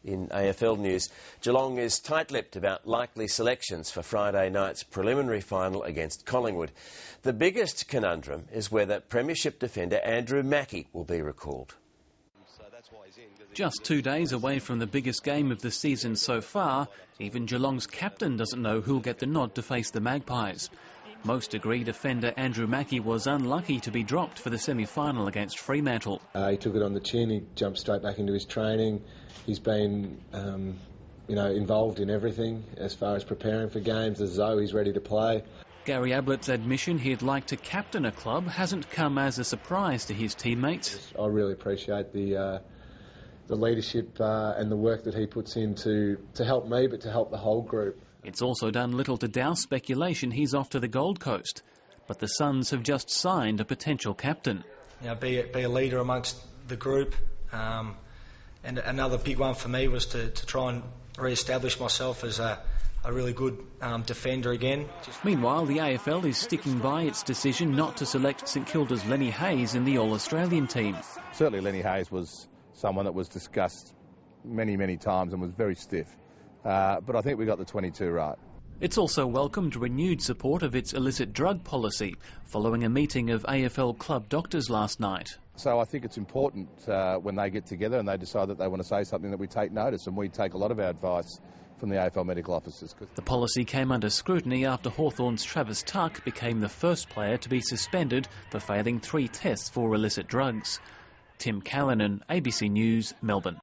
In AFL news, Geelong is tight-lipped about likely selections for Friday night's preliminary final against Collingwood. The biggest conundrum is whether Premiership defender Andrew Mackie will be recalled. Just 2 days away from the biggest game of the season so far, even Geelong's captain doesn't know who'll get the nod to face the Magpies. Most agree defender Andrew Mackie was unlucky to be dropped for the semi-final against Fremantle. He took it on the chin, he jumped straight back into his training. He's been involved in everything as far as preparing for games, as though he's ready to play. Gary Ablett's admission he'd like to captain a club hasn't come as a surprise to his teammates. I really appreciate the leadership and the work that he puts in to help me, but to help the whole group. It's also done little to douse speculation he's off to the Gold Coast. But the Suns have just signed a potential captain. Be a leader amongst the group. And another big one for me was to try and re-establish myself as a really good defender again. Meanwhile, the AFL is sticking by its decision not to select St Kilda's Lenny Hayes in the All-Australian team. Certainly Lenny Hayes was someone that was discussed many times and was very stiff. But I think we got the 22 right. It's also welcomed renewed support of its illicit drug policy following a meeting of AFL club doctors last night. So I think it's important when they get together and they decide that they want to say something that we take notice, and we take a lot of our advice from the AFL medical officers. The policy came under scrutiny after Hawthorn's Travis Tuck became the first player to be suspended for failing 3 tests for illicit drugs. Tim Callanan, ABC News, Melbourne.